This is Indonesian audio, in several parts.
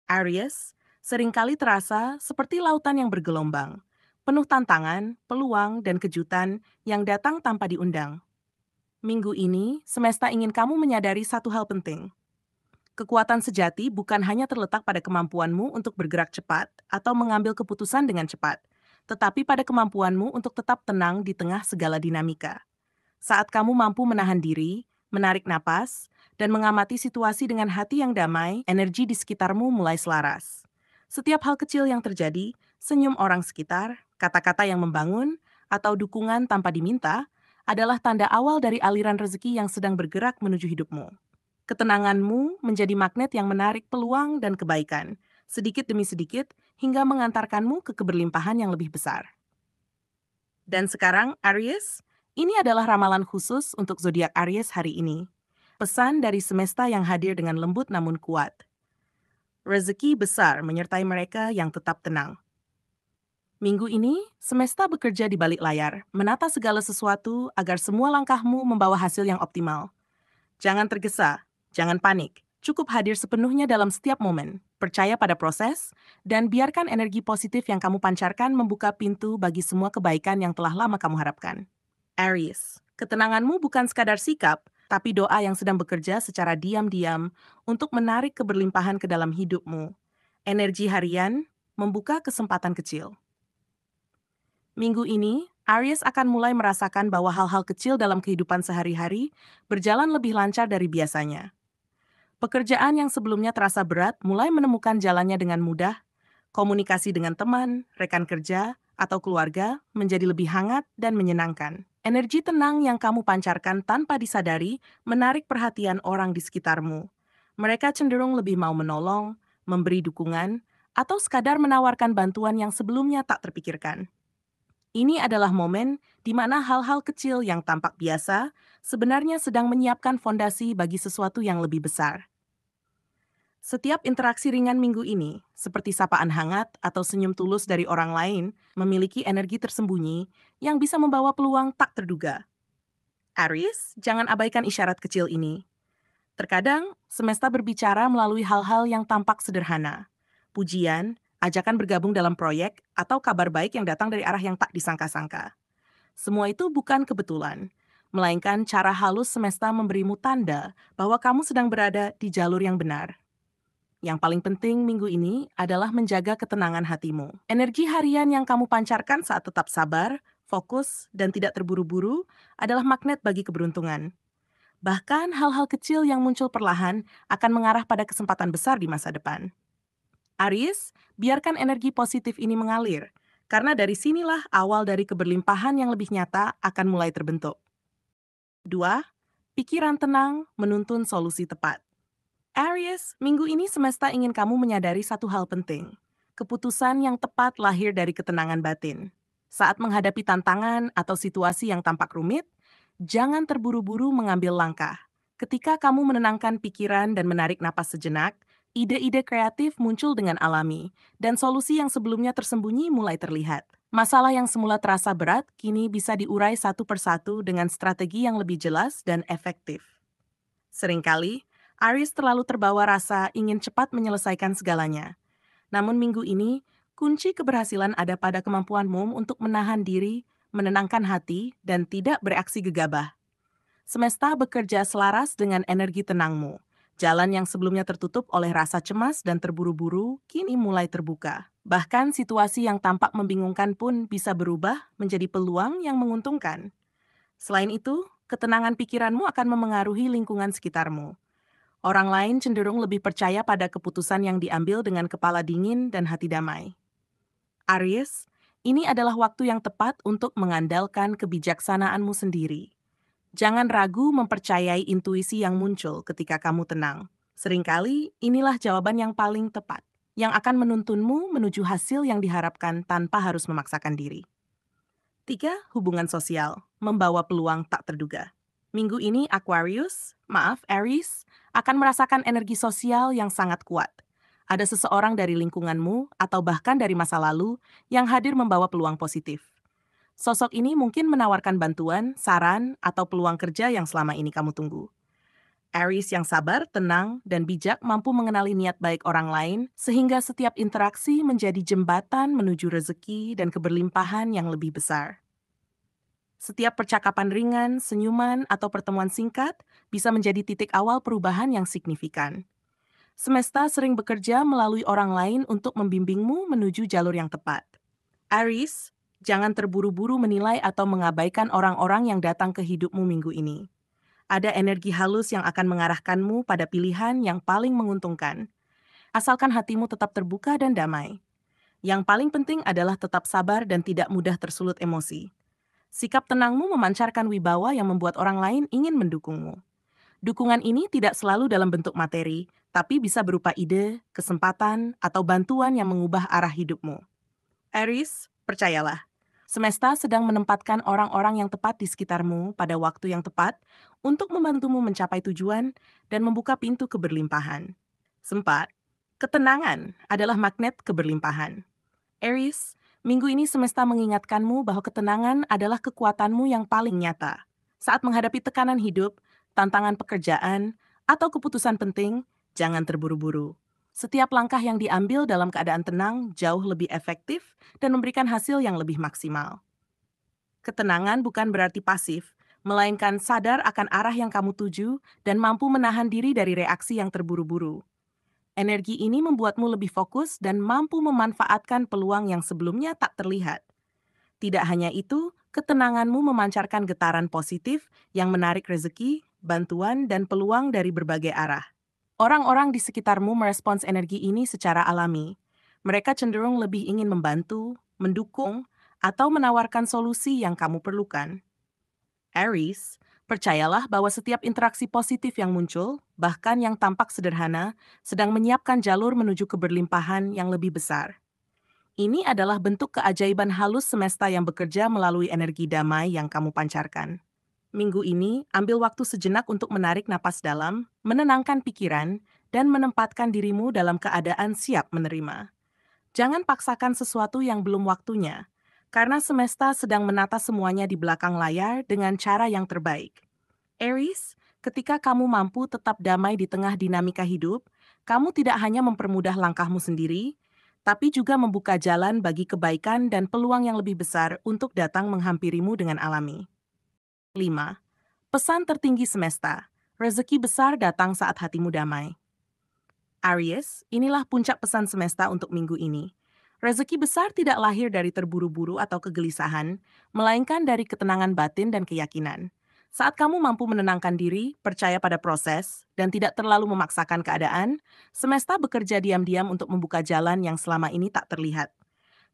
Aries seringkali terasa seperti lautan yang bergelombang, penuh tantangan, peluang, dan kejutan yang datang tanpa diundang. Minggu ini, semesta ingin kamu menyadari satu hal penting. Kekuatan sejati bukan hanya terletak pada kemampuanmu untuk bergerak cepat atau mengambil keputusan dengan cepat, tetapi pada kemampuanmu untuk tetap tenang di tengah segala dinamika. Saat kamu mampu menahan diri, menarik napas, dan mengamati situasi dengan hati yang damai, energi di sekitarmu mulai selaras. Setiap hal kecil yang terjadi, senyum orang sekitar, kata-kata yang membangun, atau dukungan tanpa diminta, adalah tanda awal dari aliran rezeki yang sedang bergerak menuju hidupmu. Ketenanganmu menjadi magnet yang menarik peluang dan kebaikan, sedikit demi sedikit, hingga mengantarkanmu ke keberlimpahan yang lebih besar. Dan sekarang, Aries, ini adalah ramalan khusus untuk zodiak Aries hari ini. Pesan dari semesta yang hadir dengan lembut namun kuat. Rezeki besar menyertai mereka yang tetap tenang. Minggu ini, semesta bekerja di balik layar, menata segala sesuatu agar semua langkahmu membawa hasil yang optimal. Jangan tergesa, jangan panik. Cukup hadir sepenuhnya dalam setiap momen. Percaya pada proses, dan biarkan energi positif yang kamu pancarkan membuka pintu bagi semua kebaikan yang telah lama kamu harapkan. Aries, ketenanganmu bukan sekadar sikap, tapi doa yang sedang bekerja secara diam-diam untuk menarik keberlimpahan ke dalam hidupmu. Energi harian membuka kesempatan kecil. Minggu ini, Aries akan mulai merasakan bahwa hal-hal kecil dalam kehidupan sehari-hari berjalan lebih lancar dari biasanya. Pekerjaan yang sebelumnya terasa berat mulai menemukan jalannya dengan mudah, komunikasi dengan teman, rekan kerja, atau keluarga menjadi lebih hangat dan menyenangkan. Energi tenang yang kamu pancarkan tanpa disadari menarik perhatian orang di sekitarmu. Mereka cenderung lebih mau menolong, memberi dukungan, atau sekadar menawarkan bantuan yang sebelumnya tak terpikirkan. Ini adalah momen di mana hal-hal kecil yang tampak biasa sebenarnya sedang menyiapkan fondasi bagi sesuatu yang lebih besar. Setiap interaksi ringan minggu ini, seperti sapaan hangat atau senyum tulus dari orang lain, memiliki energi tersembunyi yang bisa membawa peluang tak terduga. Aries, jangan abaikan isyarat kecil ini. Terkadang, semesta berbicara melalui hal-hal yang tampak sederhana. Pujian, ajakan bergabung dalam proyek, atau kabar baik yang datang dari arah yang tak disangka-sangka. Semua itu bukan kebetulan, melainkan cara halus semesta memberimu tanda bahwa kamu sedang berada di jalur yang benar. Yang paling penting minggu ini adalah menjaga ketenangan hatimu. Energi harian yang kamu pancarkan saat tetap sabar, fokus, dan tidak terburu-buru adalah magnet bagi keberuntungan. Bahkan hal-hal kecil yang muncul perlahan akan mengarah pada kesempatan besar di masa depan. Aries, biarkan energi positif ini mengalir, karena dari sinilah awal dari keberlimpahan yang lebih nyata akan mulai terbentuk. 2. Pikiran tenang menuntun solusi tepat. Aries, minggu ini semesta ingin kamu menyadari satu hal penting. Keputusan yang tepat lahir dari ketenangan batin. Saat menghadapi tantangan atau situasi yang tampak rumit, jangan terburu-buru mengambil langkah. Ketika kamu menenangkan pikiran dan menarik napas sejenak, ide-ide kreatif muncul dengan alami, dan solusi yang sebelumnya tersembunyi mulai terlihat. Masalah yang semula terasa berat kini bisa diurai satu persatu dengan strategi yang lebih jelas dan efektif. Seringkali, Aries terlalu terbawa rasa ingin cepat menyelesaikan segalanya. Namun minggu ini, kunci keberhasilan ada pada kemampuanmu untuk menahan diri, menenangkan hati, dan tidak bereaksi gegabah. Semesta bekerja selaras dengan energi tenangmu. Jalan yang sebelumnya tertutup oleh rasa cemas dan terburu-buru, kini mulai terbuka. Bahkan situasi yang tampak membingungkan pun bisa berubah menjadi peluang yang menguntungkan. Selain itu, ketenangan pikiranmu akan memengaruhi lingkungan sekitarmu. Orang lain cenderung lebih percaya pada keputusan yang diambil dengan kepala dingin dan hati damai. Aries, ini adalah waktu yang tepat untuk mengandalkan kebijaksanaanmu sendiri. Jangan ragu mempercayai intuisi yang muncul ketika kamu tenang. Seringkali inilah jawaban yang paling tepat, yang akan menuntunmu menuju hasil yang diharapkan tanpa harus memaksakan diri. 3. Hubungan sosial, membawa peluang tak terduga. Minggu ini Aries, akan merasakan energi sosial yang sangat kuat. Ada seseorang dari lingkunganmu atau bahkan dari masa lalu yang hadir membawa peluang positif. Sosok ini mungkin menawarkan bantuan, saran, atau peluang kerja yang selama ini kamu tunggu. Aries yang sabar, tenang, dan bijak mampu mengenali niat baik orang lain, sehingga setiap interaksi menjadi jembatan menuju rezeki dan keberlimpahan yang lebih besar. Setiap percakapan ringan, senyuman, atau pertemuan singkat bisa menjadi titik awal perubahan yang signifikan. Semesta sering bekerja melalui orang lain untuk membimbingmu menuju jalur yang tepat. Aries, jangan terburu-buru menilai atau mengabaikan orang-orang yang datang ke hidupmu minggu ini. Ada energi halus yang akan mengarahkanmu pada pilihan yang paling menguntungkan, asalkan hatimu tetap terbuka dan damai. Yang paling penting adalah tetap sabar dan tidak mudah tersulut emosi. Sikap tenangmu memancarkan wibawa yang membuat orang lain ingin mendukungmu. Dukungan ini tidak selalu dalam bentuk materi, tapi bisa berupa ide, kesempatan, atau bantuan yang mengubah arah hidupmu. Aries, percayalah, semesta sedang menempatkan orang-orang yang tepat di sekitarmu pada waktu yang tepat untuk membantumu mencapai tujuan dan membuka pintu keberlimpahan. Sempat, ketenangan adalah magnet keberlimpahan. Aries, minggu ini semesta mengingatkanmu bahwa ketenangan adalah kekuatanmu yang paling nyata. Saat menghadapi tekanan hidup, tantangan pekerjaan, atau keputusan penting, jangan terburu-buru. Setiap langkah yang diambil dalam keadaan tenang jauh lebih efektif dan memberikan hasil yang lebih maksimal. Ketenangan bukan berarti pasif, melainkan sadar akan arah yang kamu tuju dan mampu menahan diri dari reaksi yang terburu-buru. Energi ini membuatmu lebih fokus dan mampu memanfaatkan peluang yang sebelumnya tak terlihat. Tidak hanya itu, ketenanganmu memancarkan getaran positif yang menarik rezeki, bantuan, dan peluang dari berbagai arah. Orang-orang di sekitarmu merespons energi ini secara alami. Mereka cenderung lebih ingin membantu, mendukung, atau menawarkan solusi yang kamu perlukan. Aries, percayalah bahwa setiap interaksi positif yang muncul, bahkan yang tampak sederhana, sedang menyiapkan jalur menuju keberlimpahan yang lebih besar. Ini adalah bentuk keajaiban halus semesta yang bekerja melalui energi damai yang kamu pancarkan. Minggu ini, ambil waktu sejenak untuk menarik napas dalam, menenangkan pikiran, dan menempatkan dirimu dalam keadaan siap menerima. Jangan paksakan sesuatu yang belum waktunya, karena semesta sedang menata semuanya di belakang layar dengan cara yang terbaik. Aries, ketika kamu mampu tetap damai di tengah dinamika hidup, kamu tidak hanya mempermudah langkahmu sendiri, tapi juga membuka jalan bagi kebaikan dan peluang yang lebih besar untuk datang menghampirimu dengan alami. 5. Pesan tertinggi semesta. Rezeki besar datang saat hatimu damai. Aries, inilah puncak pesan semesta untuk minggu ini. Rezeki besar tidak lahir dari terburu-buru atau kegelisahan, melainkan dari ketenangan batin dan keyakinan. Saat kamu mampu menenangkan diri, percaya pada proses, dan tidak terlalu memaksakan keadaan, semesta bekerja diam-diam untuk membuka jalan yang selama ini tak terlihat.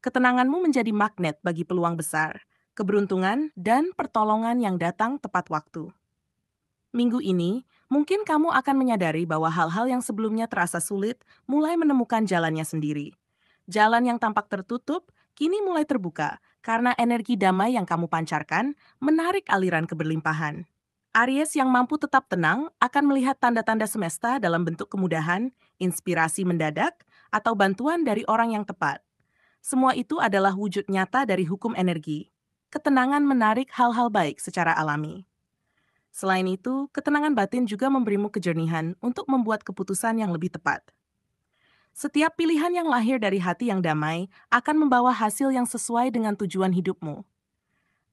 Ketenanganmu menjadi magnet bagi peluang besar, keberuntungan, dan pertolongan yang datang tepat waktu. Minggu ini, mungkin kamu akan menyadari bahwa hal-hal yang sebelumnya terasa sulit mulai menemukan jalannya sendiri. Jalan yang tampak tertutup kini mulai terbuka karena energi damai yang kamu pancarkan menarik aliran keberlimpahan. Aries yang mampu tetap tenang akan melihat tanda-tanda semesta dalam bentuk kemudahan, inspirasi mendadak, atau bantuan dari orang yang tepat. Semua itu adalah wujud nyata dari hukum energi. Ketenangan menarik hal-hal baik secara alami. Selain itu, ketenangan batin juga memberimu kejernihan untuk membuat keputusan yang lebih tepat. Setiap pilihan yang lahir dari hati yang damai akan membawa hasil yang sesuai dengan tujuan hidupmu.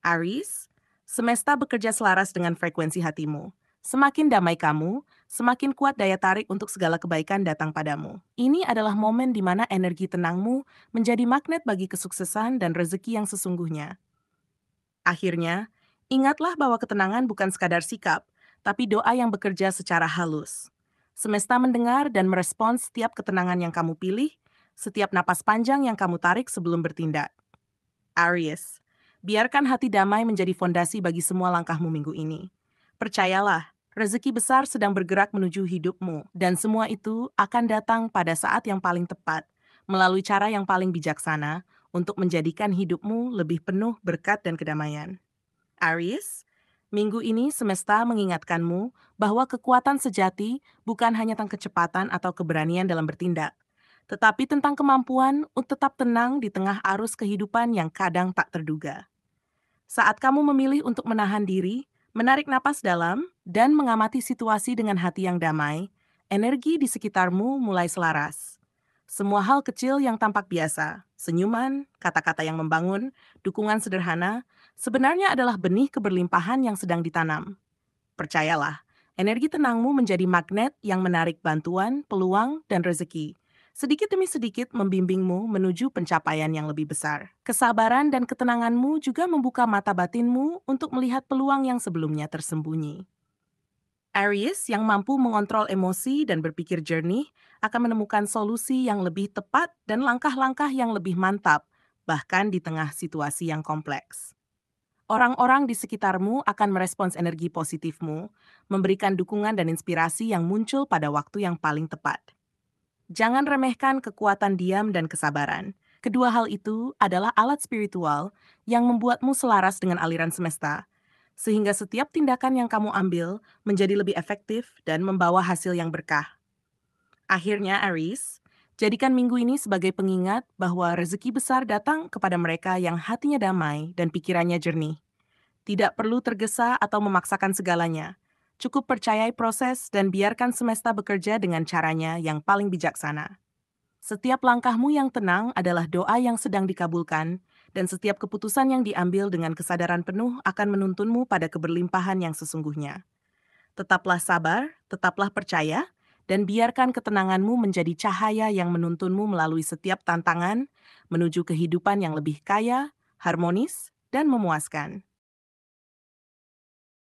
Aries, semesta bekerja selaras dengan frekuensi hatimu. Semakin damai kamu, semakin kuat daya tarik untuk segala kebaikan datang padamu. Ini adalah momen di mana energi tenangmu menjadi magnet bagi kesuksesan dan rezeki yang sesungguhnya. Akhirnya, ingatlah bahwa ketenangan bukan sekadar sikap, tapi doa yang bekerja secara halus. Semesta mendengar dan merespons setiap ketenangan yang kamu pilih, setiap napas panjang yang kamu tarik sebelum bertindak. Aries, biarkan hati damai menjadi fondasi bagi semua langkahmu minggu ini. Percayalah, rezeki besar sedang bergerak menuju hidupmu, dan semua itu akan datang pada saat yang paling tepat, melalui cara yang paling bijaksana, untuk menjadikan hidupmu lebih penuh berkat dan kedamaian. Aries, minggu ini semesta mengingatkanmu bahwa kekuatan sejati bukan hanya tentang kecepatan atau keberanian dalam bertindak, tetapi tentang kemampuan untuk tetap tenang di tengah arus kehidupan yang kadang tak terduga. Saat kamu memilih untuk menahan diri, Menarik napas dalam dan mengamati situasi dengan hati yang damai, energi di sekitarmu mulai selaras. Semua hal kecil yang tampak biasa, senyuman, kata-kata yang membangun, dukungan sederhana, sebenarnya adalah benih keberlimpahan yang sedang ditanam. Percayalah, energi tenangmu menjadi magnet yang menarik bantuan, peluang, dan rezeki. Sedikit demi sedikit membimbingmu menuju pencapaian yang lebih besar. Kesabaran dan ketenanganmu juga membuka mata batinmu untuk melihat peluang yang sebelumnya tersembunyi. Aries yang mampu mengontrol emosi dan berpikir jernih akan menemukan solusi yang lebih tepat dan langkah-langkah yang lebih mantap, bahkan di tengah situasi yang kompleks. Orang-orang di sekitarmu akan merespons energi positifmu, memberikan dukungan dan inspirasi yang muncul pada waktu yang paling tepat. Jangan remehkan kekuatan diam dan kesabaran. Kedua hal itu adalah alat spiritual yang membuatmu selaras dengan aliran semesta, sehingga setiap tindakan yang kamu ambil menjadi lebih efektif dan membawa hasil yang berkah. Akhirnya, Aries, jadikan minggu ini sebagai pengingat bahwa rezeki besar datang kepada mereka yang hatinya damai dan pikirannya jernih. Tidak perlu tergesa atau memaksakan segalanya. Cukup percayai proses dan biarkan semesta bekerja dengan caranya yang paling bijaksana. Setiap langkahmu yang tenang adalah doa yang sedang dikabulkan, dan setiap keputusan yang diambil dengan kesadaran penuh akan menuntunmu pada keberlimpahan yang sesungguhnya. Tetaplah sabar, tetaplah percaya, dan biarkan ketenanganmu menjadi cahaya yang menuntunmu melalui setiap tantangan menuju kehidupan yang lebih kaya, harmonis, dan memuaskan.